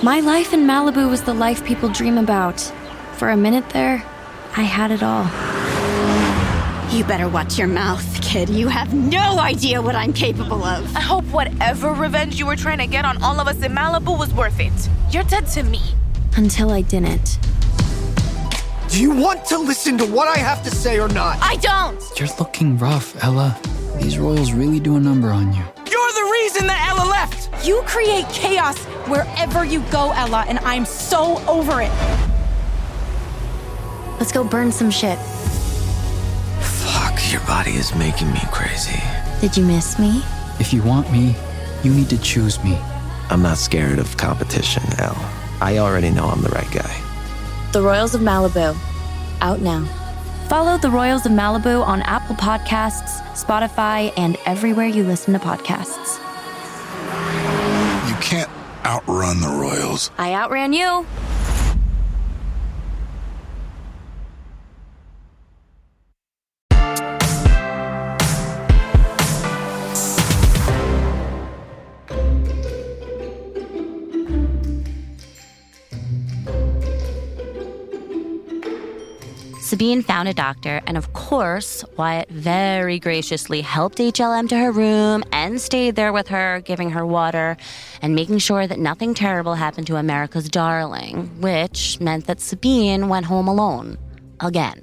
My life in Malibu was the life people dream about. For a minute there, I had it all. You better watch your mouth, kid. You have no idea what I'm capable of. I hope whatever revenge you were trying to get on all of us in Malibu was worth it. You're dead to me. Until I didn't. Do you want to listen to what I have to say or not? I don't! You're looking rough, Ella. These royals really do a number on you. You're the reason that Ella left! You create chaos wherever you go, Ella, and I'm so over it. Let's go burn some shit. Fuck, your body is making me crazy. Did you miss me? If you want me, you need to choose me. I'm not scared of competition, Elle. I already know I'm the right guy. The Royals of Malibu. Out now. Follow The Royals of Malibu on Apple Podcasts, Spotify, and everywhere you listen to podcasts. You can't outrun the royals. I outran you. Sabine found a doctor, and of course, Wyatt very graciously helped HLM to her room and stayed there with her, giving her water and making sure that nothing terrible happened to America's darling, which meant that Sabine went home alone. Again.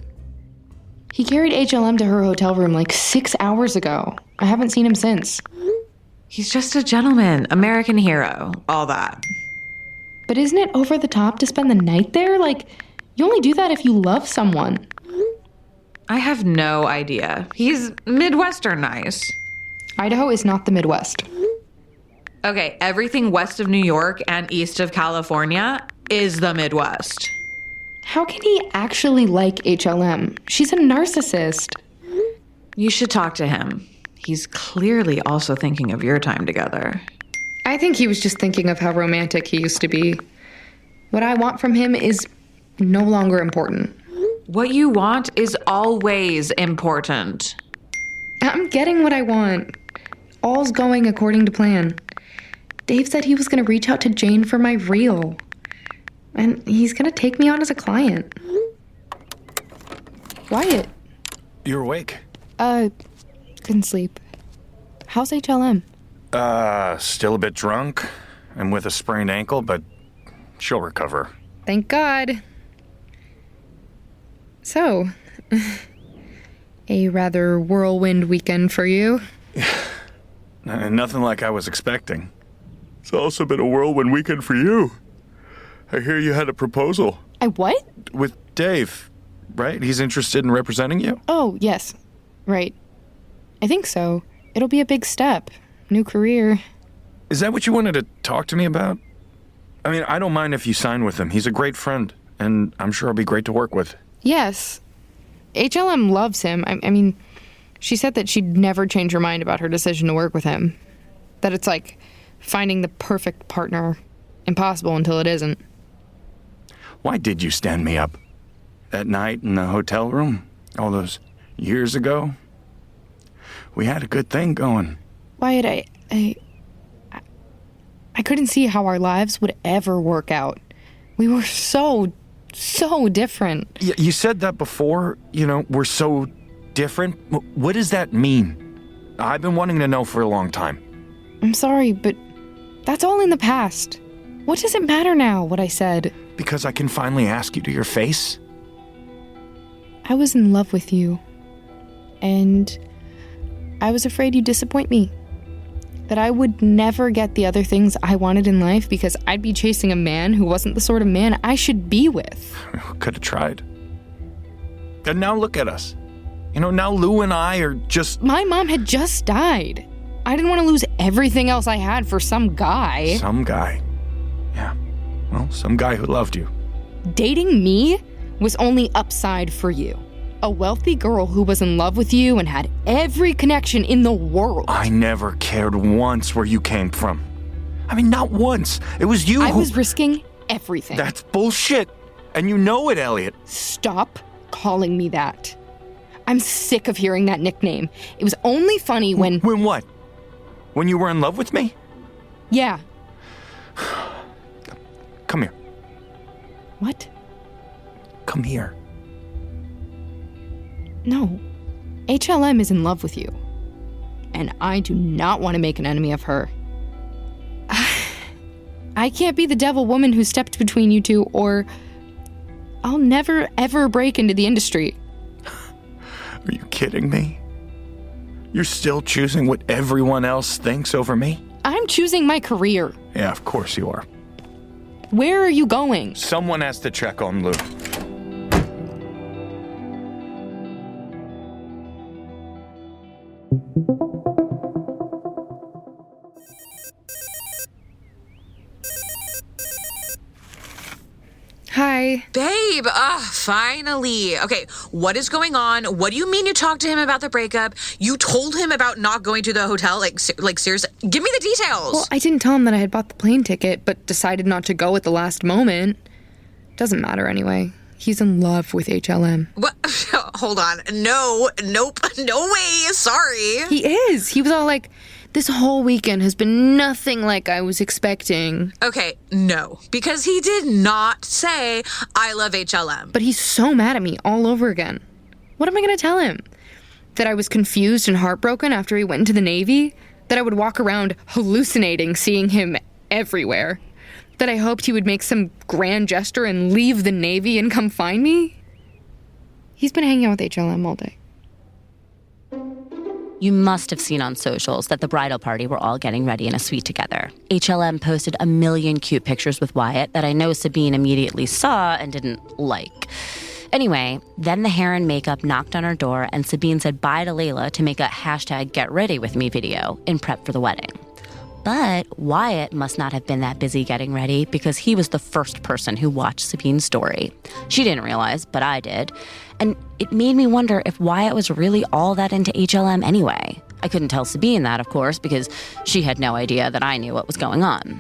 He carried HLM to her hotel room like 6 hours ago. I haven't seen him since. He's just a gentleman, American hero, all that. But isn't it over the top to spend the night there? Like, you only do that if you love someone. I have no idea. He's Midwestern nice. Idaho is not the Midwest. Okay, everything west of New York and east of California is the Midwest. How can he actually like HLM? She's a narcissist. You should talk to him. He's clearly also thinking of your time together. I think he was just thinking of how romantic he used to be. What I want from him is no longer important. What you want is always important. I'm getting what I want. All's going according to plan. Dave said he was going to reach out to Jane for my reel. And he's going to take me on as a client. Wyatt. You're awake? Couldn't sleep. How's HLM? Still a bit drunk and with a sprained ankle, but she'll recover. Thank God. So, a rather whirlwind weekend for you. Nothing like I was expecting. It's also been a whirlwind weekend for you. I hear you had a proposal. I what? With Dave, right? He's interested in representing you? Oh, yes. Right. I think so. It'll be a big step. New career. Is that what you wanted to talk to me about? I mean, I don't mind if you sign with him. He's a great friend, and I'm sure he'll be great to work with. Yes. HLM loves him. I mean, she said that she'd never change her mind about her decision to work with him. That it's like finding the perfect partner. Impossible until it isn't. Why did you stand me up? That night in the hotel room? All those years ago? We had a good thing going. Wyatt, I couldn't see how our lives would ever work out. We were so different. You said that before, we're so different. What does that mean? I've been wanting to know for a long time. I'm sorry, but that's all in the past. What does it matter now, what I said? Because I can finally ask you to your face? I was in love with you. And I was afraid you'd disappoint me. That I would never get the other things I wanted in life because I'd be chasing a man who wasn't the sort of man I should be with. Could have tried. And now look at us. Now Lou and I are just... My mom had just died. I didn't want to lose everything else I had for some guy. Some guy. Yeah. Well, some guy who loved you. Dating me was only upside for you. A wealthy girl who was in love with you and had every connection in the world. I never cared once where you came from. I mean, not once. It was you I was risking everything. That's bullshit. And you know it, Elliot. Stop calling me that. I'm sick of hearing that nickname. It was only funny when... When what? When you were in love with me? Yeah. Come here. What? Come here. No. HLM is in love with you. And I do not want to make an enemy of her. I can't be the devil woman who stepped between you two, or I'll never, ever break into the industry. Are you kidding me? You're still choosing what everyone else thinks over me? I'm choosing my career. Yeah, of course you are. Where are you going? Someone has to check on Lou. Hi. Babe, finally. Okay, what is going on? What do you mean you talked to him about the breakup? You told him about not going to the hotel? Like seriously? Give me the details. Well, I didn't tell him that I had bought the plane ticket, but decided not to go at the last moment. Doesn't matter anyway. He's in love with HLM. What? Hold on. No, nope, no way. Sorry. He is. He was all like, this whole weekend has been nothing like I was expecting. Okay, no. Because he did not say, I love HLM. But he's so mad at me all over again. What am I going to tell him? That I was confused and heartbroken after he went into the Navy? That I would walk around hallucinating seeing him everywhere? That I hoped he would make some grand gesture and leave the Navy and come find me? He's been hanging out with HLM all day. You must have seen on socials that the bridal party were all getting ready in a suite together. HLM posted a million cute pictures with Wyatt that I know Sabine immediately saw and didn't like. Anyway, then the hair and makeup knocked on her door and Sabine said bye to Layla to make a #GetReadyWithMe video in prep for the wedding. But Wyatt must not have been that busy getting ready because he was the first person who watched Sabine's story. She didn't realize, but I did. And it made me wonder if Wyatt was really all that into HLM anyway. I couldn't tell Sabine that, of course, because she had no idea that I knew what was going on.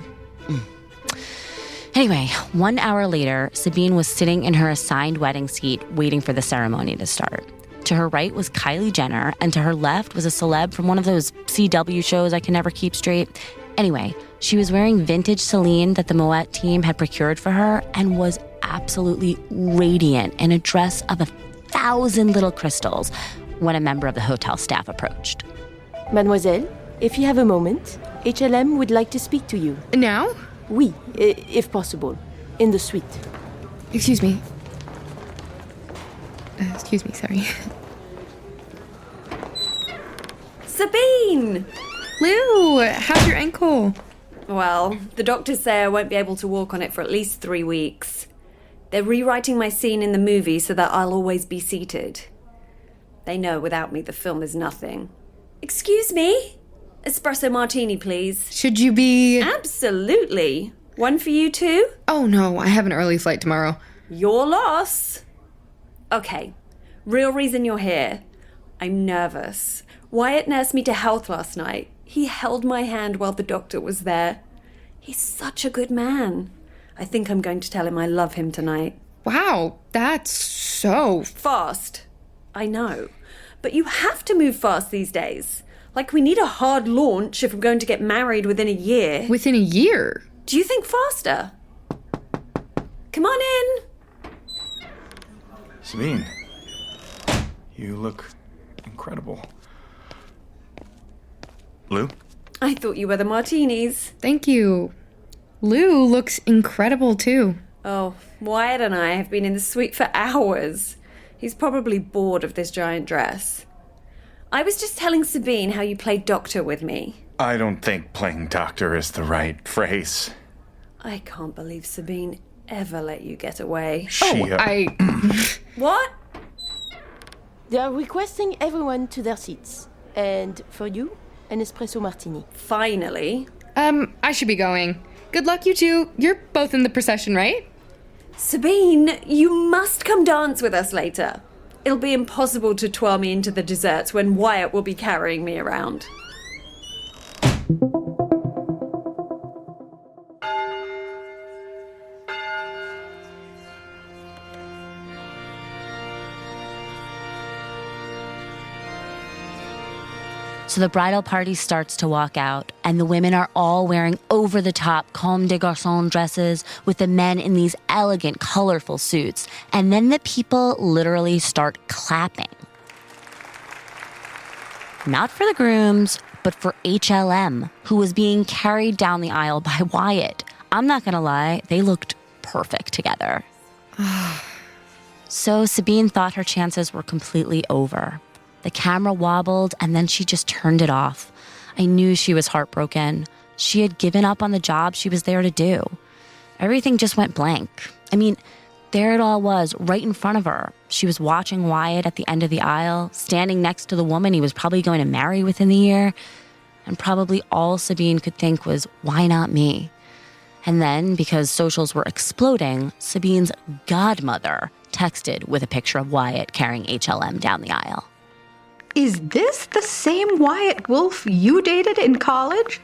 Anyway, 1 hour later, Sabine was sitting in her assigned wedding seat waiting for the ceremony to start. To her right was Kylie Jenner, and to her left was a celeb from one of those CW shows I can never keep straight. Anyway, she was wearing vintage Celine that the Moet team had procured for her and was absolutely radiant in a dress of 1,000 little crystals when a member of the hotel staff approached. Mademoiselle, if you have a moment, HLM would like to speak to you. Now? Oui, if possible. In the suite. Excuse me. Excuse me, sorry. Sabine! Lou, how's your ankle? Well, the doctors say I won't be able to walk on it for at least 3 weeks. They're rewriting my scene in the movie so that I'll always be seated. They know without me the film is nothing. Excuse me? Espresso martini, please. Should you be... Absolutely. One for you too? Oh no, I have an early flight tomorrow. Your loss. Okay, real reason you're here. I'm nervous. Wyatt nursed me to health last night. He held my hand while the doctor was there. He's such a good man. I think I'm going to tell him I love him tonight. Wow, that's so... Fast. I know. But you have to move fast these days. Like, we need a hard launch if we're going to get married within a year. Within a year? Do you think faster? Come on in. Sabine, you look incredible. Lou? I thought you were the martinis. Thank you. Lou looks incredible too. Oh, Wyatt and I have been in the suite for hours. He's probably bored of this giant dress. I was just telling Sabine how you played doctor with me. I don't think playing doctor is the right phrase. I can't believe Sabine ever let you get away. What? They are requesting everyone to their seats. And for you, an espresso martini. Finally. I should be going. Good luck, you two. You're both in the procession, right? Sabine, you must come dance with us later. It'll be impossible to twirl me into the desserts when Wyatt will be carrying me around. So the bridal party starts to walk out, and the women are all wearing over-the-top comme des garçons dresses with the men in these elegant, colorful suits. And then the people literally start clapping. Not for the grooms, but for HLM, who was being carried down the aisle by Wyatt. I'm not gonna lie, they looked perfect together. So Sabine thought her chances were completely over. The camera wobbled, and then she just turned it off. I knew she was heartbroken. She had given up on the job she was there to do. Everything just went blank. I mean, there it all was, right in front of her. She was watching Wyatt at the end of the aisle, standing next to the woman he was probably going to marry within the year. And probably all Sabine could think was, why not me? And then, because socials were exploding, Sabine's godmother texted with a picture of Wyatt carrying HLM down the aisle. Is this the same Wyatt Wolf you dated in college?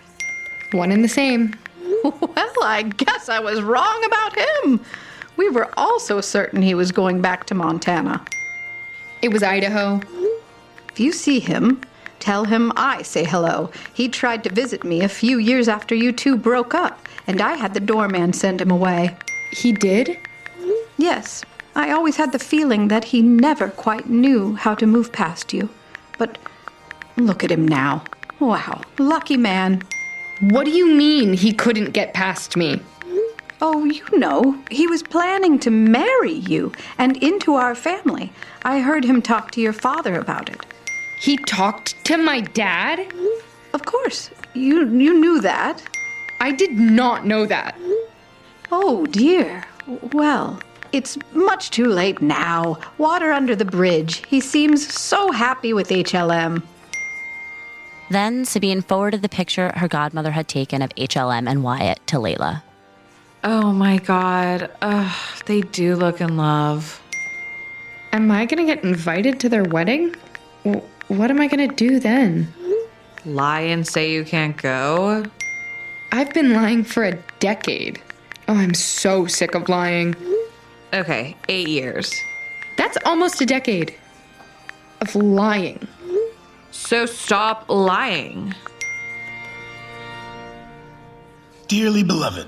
One and the same. Well, I guess I was wrong about him. We were also certain he was going back to Montana. It was Idaho. If you see him, tell him I say hello. He tried to visit me a few years after you two broke up, and I had the doorman send him away. He did? Yes. I always had the feeling that he never quite knew how to move past you. But look at him now. Wow, lucky man. What do you mean he couldn't get past me? Oh, you know, he was planning to marry you and into our family. I heard him talk to your father about it. He talked to my dad? Of course. You knew that. I did not know that. Oh, dear. Well, it's much too late now. Water under the bridge. He seems so happy with HLM. Then Sabine forwarded the picture her godmother had taken of HLM and Wyatt to Layla. Oh my God. They do look in love. Am I gonna get invited to their wedding? What am I gonna do then? Lie and say you can't go? I've been lying for a decade. Oh, I'm so sick of lying. Okay, 8 years. That's almost a decade of lying. So stop lying. Dearly beloved,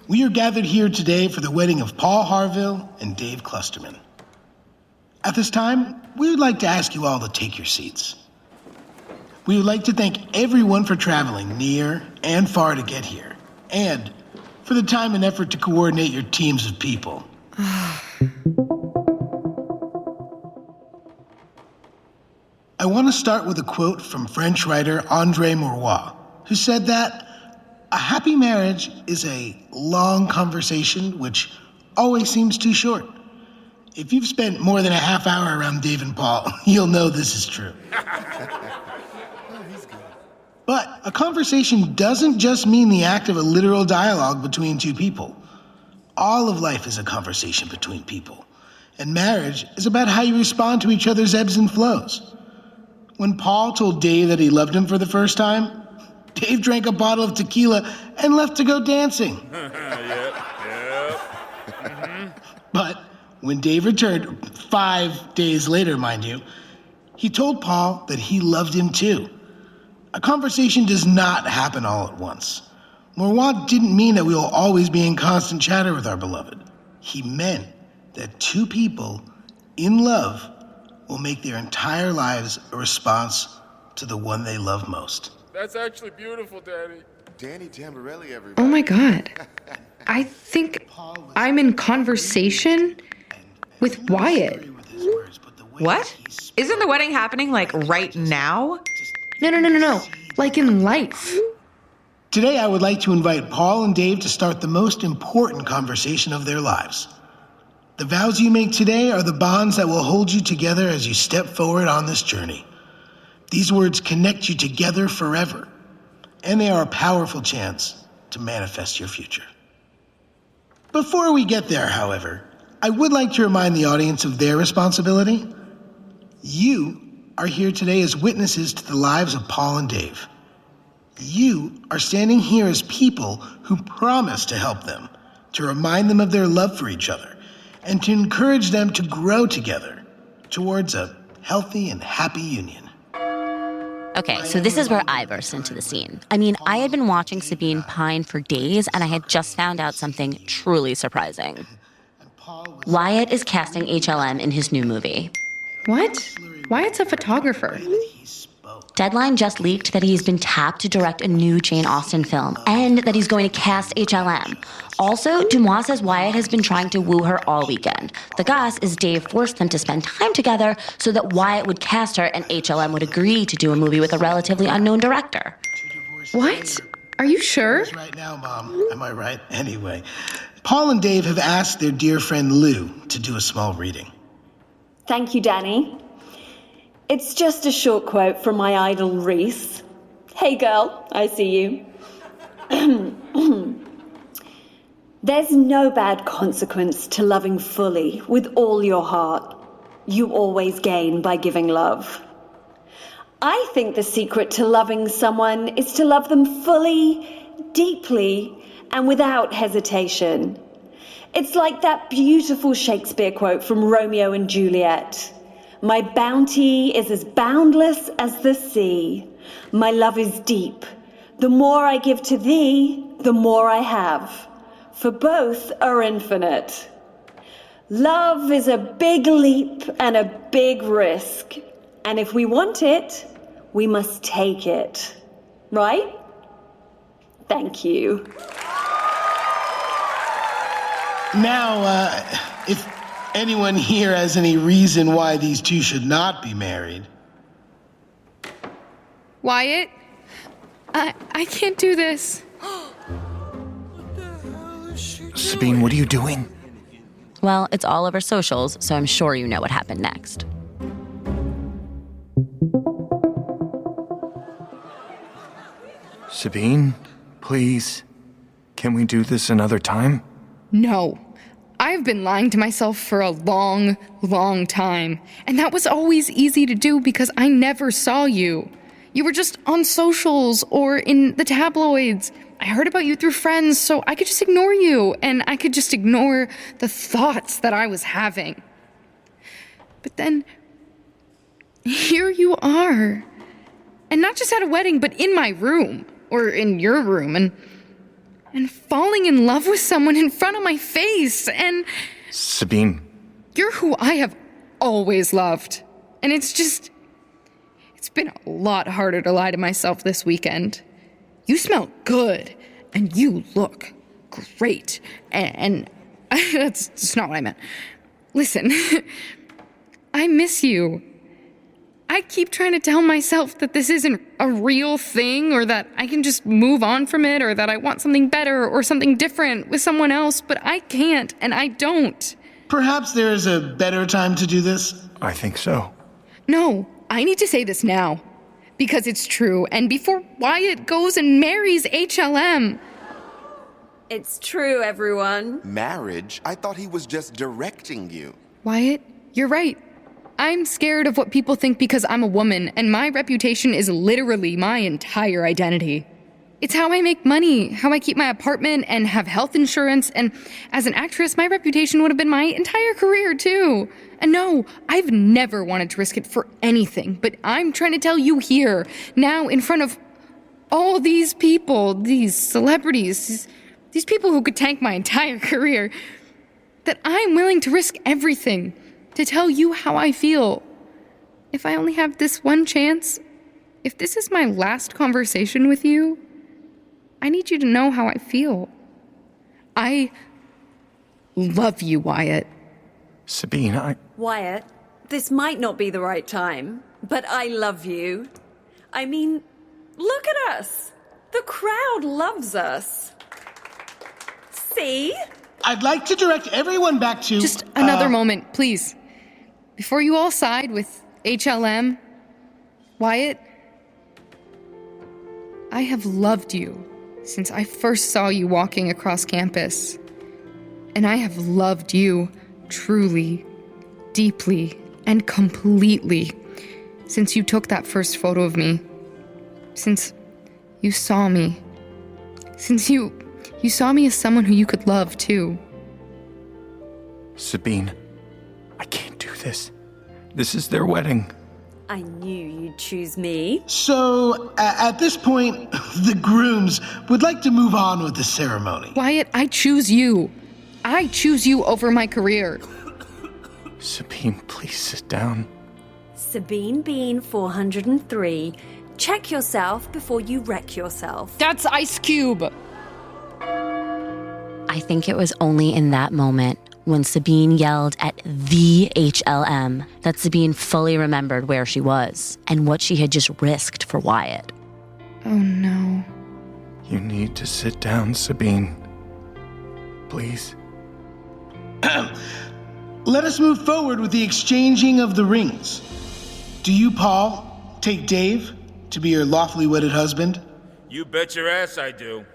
we are gathered here today for the wedding of Paul Harville and Dave Clusterman. At this time, we would like to ask you all to take your seats. We would like to thank everyone for traveling near and far to get here, and for the time and effort to coordinate your teams of people. I want to start with a quote from French writer André Maurois, who said that a happy marriage is a long conversation which always seems too short. If you've spent more than a half hour around Dave and Paul, you'll know this is true. But a conversation doesn't just mean the act of a literal dialogue between two people. All of life is a conversation between people. And marriage is about how you respond to each other's ebbs and flows. When Paul told Dave that he loved him for the first time, Dave drank a bottle of tequila and left to go dancing. But when Dave returned, 5 days later, mind you, he told Paul that he loved him too. A conversation does not happen all at once. Maurois didn't mean that we will always be in constant chatter with our beloved. He meant that two people in love will make their entire lives a response to the one they love most. That's actually beautiful, Daddy. Danny Tamberelli, everybody. Oh my God. I think I'm in conversation with Wyatt. What? Isn't the wedding happening like right now? No. Like in life. Today I would like to invite Paul and Dave to start the most important conversation of their lives. The vows you make today are the bonds that will hold you together as you step forward on this journey. These words connect you together forever, and they are a powerful chance to manifest your future. Before we get there, however, I would like to remind the audience of their responsibility. You are here today as witnesses to the lives of Paul and Dave. You are standing here as people who promise to help them, to remind them of their love for each other, and to encourage them to grow together towards a healthy and happy union. Okay, so this is where I burst into the scene. I mean, I had been watching Sabine pine for days, and I had just found out something truly surprising. Wyatt is casting HLM in his new movie. What? Wyatt's a photographer. Deadline just leaked that he's been tapped to direct a new Jane Austen film, and that he's going to cast HLM. Also, Dumois says Wyatt has been trying to woo her all weekend. The goss is Dave forced them to spend time together so that Wyatt would cast her and HLM would agree to do a movie with a relatively unknown director. What? Are you sure? Right now, Mom. Am I right? Anyway, Paul and Dave have asked their dear friend Lou to do a small reading. Thank you, Danny. It's just a short quote from my idol, Reese. Hey, girl, I see you. There's no bad consequence to loving fully with all your heart. You always gain by giving love. I think the secret to loving someone is to love them fully, deeply, and without hesitation. It's like that beautiful Shakespeare quote from Romeo and Juliet. My bounty is as boundless as the sea. My love is deep. The more I give to thee, the more I have. For both are infinite. Love is a big leap and a big risk. And if we want it, we must take it. Right? Thank you. Now, if anyone here has any reason why these two should not be married. Wyatt, I can't do this. Sabine, what are you doing? Well, it's all over socials, so I'm sure you know what happened next. Sabine, please, can we do this another time? No. I've been lying to myself for a long, long time. And that was always easy to do because I never saw you. You were just on socials or in the tabloids. I heard about you through friends, so I could just ignore you. And I could just ignore the thoughts that I was having. But then, here you are. And not just at a wedding, but in my room. Or in your room. And falling in love with someone in front of my face, and... Sabine. You're who I have always loved. And it's been a lot harder to lie to myself this weekend. You smell good, and you look great, and that's not what I meant. Listen, I miss you. I keep trying to tell myself that this isn't a real thing, or that I can just move on from it, or that I want something better or something different with someone else, but I can't, and I don't. Perhaps there is a better time to do this? I think so. No, I need to say this now, because it's true, and before Wyatt goes and marries HLM. It's true, everyone. Marriage? I thought he was just directing you. Wyatt, you're right. I'm scared of what people think because I'm a woman, and my reputation is literally my entire identity. It's how I make money, how I keep my apartment and have health insurance, and as an actress, my reputation would have been my entire career, too. And no, I've never wanted to risk it for anything, but I'm trying to tell you here, now in front of all these people, these celebrities, these people who could tank my entire career, that I'm willing to risk everything to tell you how I feel. If I only have this one chance, if this is my last conversation with you, I need you to know how I feel. I love you, Wyatt. Sabine, Wyatt, this might not be the right time, but I love you. I mean, look at us. The crowd loves us. See? I'd like to direct everyone back to... Just another moment, please. Before you all side with HLM, Wyatt, I have loved you since I first saw you walking across campus. And I have loved you truly, deeply, and completely since you took that first photo of me. Since you saw me. Since you saw me as someone who you could love, too. Sabine, I can't do this. This is their wedding. I knew you'd choose me. So, at this point, the grooms would like to move on with the ceremony. Wyatt, I choose you. I choose you over my career. Sabine, please sit down. Sabine Bean 403. Check yourself before you wreck yourself. That's Ice Cube. I think it was only in that moment when Sabine yelled at the HLM that Sabine fully remembered where she was and what she had just risked for Wyatt. Oh no. You need to sit down, Sabine. Please. Let us move forward with the exchanging of the rings. Do you, Paul, take Dave to be your lawfully wedded husband? You bet your ass I do.